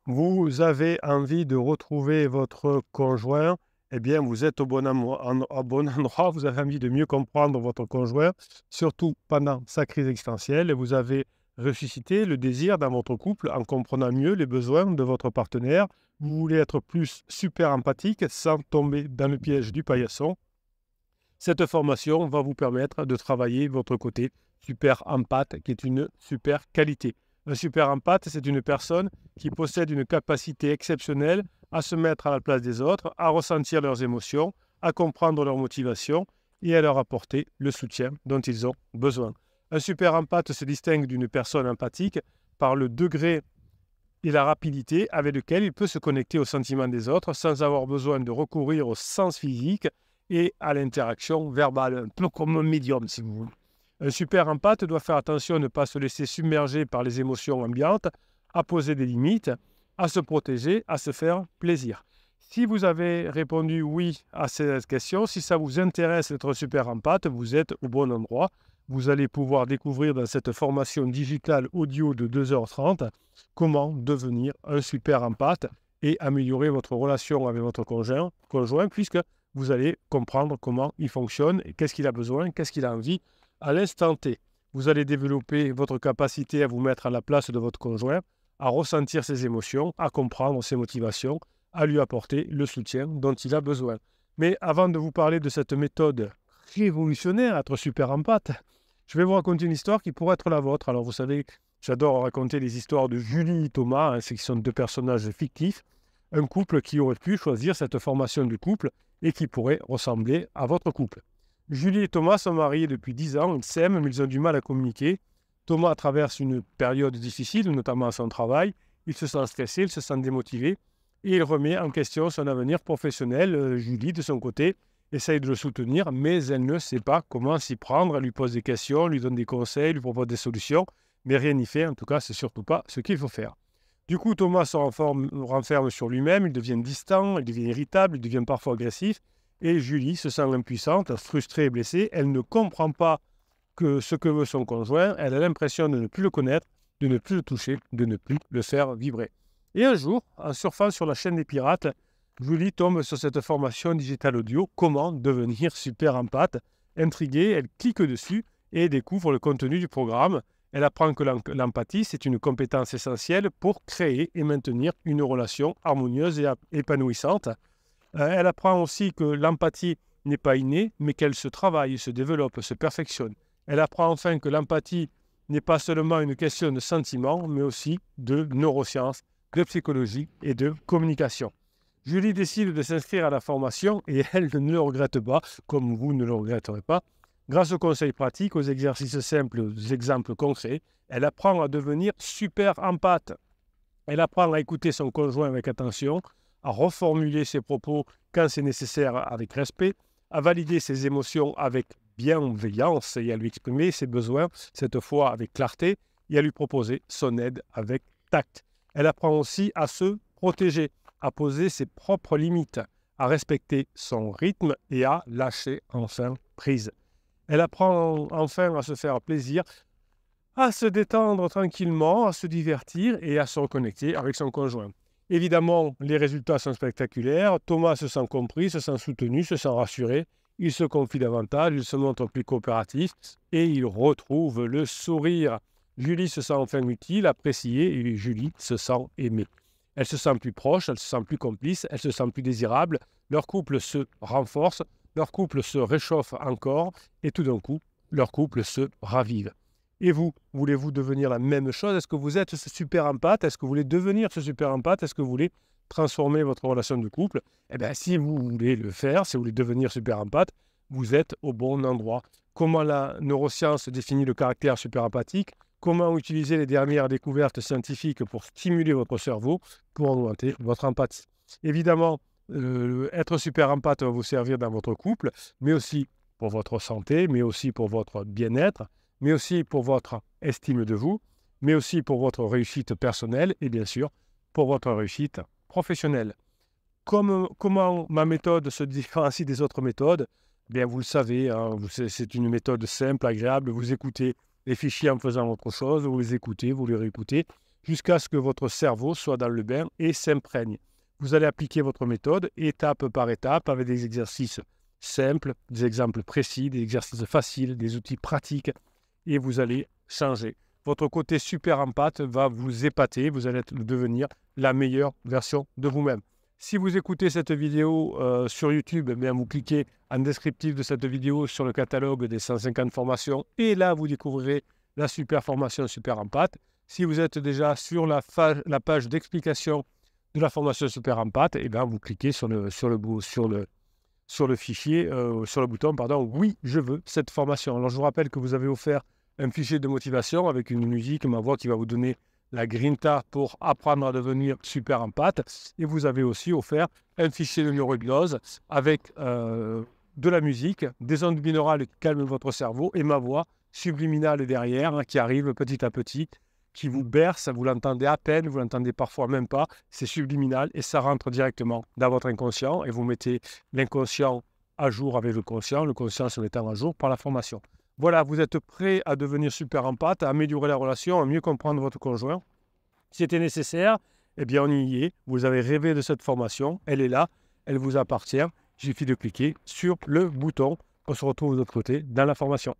Vous avez envie de retrouver votre conjoint, eh bien, vous êtes au bon endroit. Vous avez envie de mieux comprendre votre conjoint, surtout pendant sa crise existentielle. Et vous avez ressuscité le désir dans votre couple en comprenant mieux les besoins de votre partenaire. Vous voulez être plus super empathique sans tomber dans le piège du paillasson. Cette formation va vous permettre de travailler votre côté super empathe, qui est une super qualité. Un super empathe, c'est une personne qui possède une capacité exceptionnelle à se mettre à la place des autres, à ressentir leurs émotions, à comprendre leurs motivations et à leur apporter le soutien dont ils ont besoin. Un super empathe se distingue d'une personne empathique par le degré et la rapidité avec lequel il peut se connecter aux sentiments des autres sans avoir besoin de recourir au sens physique et à l'interaction verbale, un peu comme un médium si vous voulez. Un super empathe doit faire attention à ne pas se laisser submerger par les émotions ambiantes, à poser des limites, à se protéger, à se faire plaisir. Si vous avez répondu oui à cette question, si ça vous intéresse d'être super empathe, vous êtes au bon endroit. Vous allez pouvoir découvrir dans cette formation digitale audio de 2h30 comment devenir un super empathe et améliorer votre relation avec votre conjoint puisque vous allez comprendre comment il fonctionne, qu'est-ce qu'il a besoin, qu'est-ce qu'il a envie à l'instant T. Vous allez développer votre capacité à vous mettre à la place de votre conjoint, à ressentir ses émotions, à comprendre ses motivations, à lui apporter le soutien dont il a besoin. Mais avant de vous parler de cette méthode révolutionnaire, être super empathe, je vais vous raconter une histoire qui pourrait être la vôtre. Alors vous savez, j'adore raconter les histoires de Julie et Thomas, hein, qui sont deux personnages fictifs, un couple qui aurait pu choisir cette formation du couple et qui pourrait ressembler à votre couple. Julie et Thomas sont mariés depuis 10 ans, ils s'aiment, mais ils ont du mal à communiquer. Thomas traverse une période difficile, notamment à son travail. Il se sent stressé, il se sent démotivé et il remet en question son avenir professionnel. Julie, de son côté, essaye de le soutenir, mais elle ne sait pas comment s'y prendre. Elle lui pose des questions, lui donne des conseils, lui propose des solutions, mais rien n'y fait. En tout cas, c'est surtout pas ce qu'il faut faire. Du coup, Thomas se renferme sur lui-même, il devient distant, il devient irritable, il devient parfois agressif. Et Julie se sent impuissante, frustrée et blessée. Elle ne comprend pas ce que veut son conjoint. Elle a l'impression de ne plus le connaître, de ne plus le toucher, de ne plus le faire vibrer. Et un jour, en surfant sur la chaîne des pirates, Julie tombe sur cette formation digitale audio « Comment devenir super empathe ». Intriguée, elle clique dessus et découvre le contenu du programme. Elle apprend que l'empathie, c'est une compétence essentielle pour créer et maintenir une relation harmonieuse et épanouissante. Elle apprend aussi que l'empathie n'est pas innée, mais qu'elle se travaille, se développe, se perfectionne. Elle apprend enfin que l'empathie n'est pas seulement une question de sentiment, mais aussi de neurosciences, de psychologie et de communication. Julie décide de s'inscrire à la formation et elle ne le regrette pas, comme vous ne le regretterez pas. Grâce aux conseils pratiques, aux exercices simples, aux exemples concrets, elle apprend à devenir super empathe. Elle apprend à écouter son conjoint avec attention, à reformuler ses propos quand c'est nécessaire avec respect, à valider ses émotions avec bienveillance et à lui exprimer ses besoins, cette fois avec clarté, et à lui proposer son aide avec tact. Elle apprend aussi à se protéger, à poser ses propres limites, à respecter son rythme et à lâcher enfin prise. Elle apprend enfin à se faire plaisir, à se détendre tranquillement, à se divertir et à se reconnecter avec son conjoint. Évidemment, les résultats sont spectaculaires. Thomas se sent compris, se sent soutenu, se sent rassuré. Il se confie davantage, il se montre plus coopératif et il retrouve le sourire. Julie se sent enfin utile, appréciée et Julie se sent aimée. Elle se sent plus proche, elle se sent plus complice, elle se sent plus désirable. Leur couple se renforce, leur couple se réchauffe encore et tout d'un coup, leur couple se ravive. Et vous, voulez-vous devenir la même chose? Est-ce que vous êtes ce super empathe? Est-ce que vous voulez devenir ce super empathe? Est-ce que vous voulez transformer votre relation de couple? Eh bien, si vous voulez le faire, si vous voulez devenir super empathe, vous êtes au bon endroit. Comment la neuroscience définit le caractère super empathique? Comment utiliser les dernières découvertes scientifiques pour stimuler votre cerveau, pour augmenter votre empathie? Évidemment, être super empathe va vous servir dans votre couple, mais aussi pour votre santé, mais aussi pour votre bien-être, mais aussi pour votre estime de vous, mais aussi pour votre réussite personnelle et bien sûr pour votre réussite professionnelle. Comment ma méthode se différencie des autres méthodes? Bien, vous le savez, hein, c'est une méthode simple, agréable. Vous écoutez les fichiers en faisant autre chose, vous les écoutez, vous les réécoutez. jusqu'à ce que votre cerveau soit dans le bain et s'imprègne. Vous allez appliquer votre méthode étape par étape avec des exercices simples, des exemples précis, des exercices faciles, des outils pratiques et vous allez changer. Votre côté super empathe va vous épater, vous allez devenir la meilleure version de vous-même. Si vous écoutez cette vidéo sur YouTube, eh bien, vous cliquez en descriptif de cette vidéo sur le catalogue des 150 formations et là, vous découvrirez la super formation Super Empathe. Si vous êtes déjà sur la page d'explication de la formation Super Empathe, eh bien, vous cliquez sur le bouton, pardon, oui, je veux cette formation. Alors, je vous rappelle que vous avez offert un fichier de motivation avec une musique, ma voix qui va vous donner la grinta pour apprendre à devenir super empathe. Et vous avez aussi offert un fichier de neurohypnose avec de la musique, des ondes binaurales qui calment votre cerveau et ma voix subliminale derrière qui arrive petit à petit, qui vous berce, vous l'entendez à peine, vous l'entendez parfois même pas, c'est subliminal et ça rentre directement dans votre inconscient et vous mettez l'inconscient à jour avec le conscient se mettant à jour par la formation. Voilà, vous êtes prêt à devenir super empathe, à améliorer la relation, à mieux comprendre votre conjoint. Si c'était nécessaire, eh bien on y est. Vous avez rêvé de cette formation, elle est là, elle vous appartient. Il suffit de cliquer sur le bouton. On se retrouve de l'autre côté dans la formation.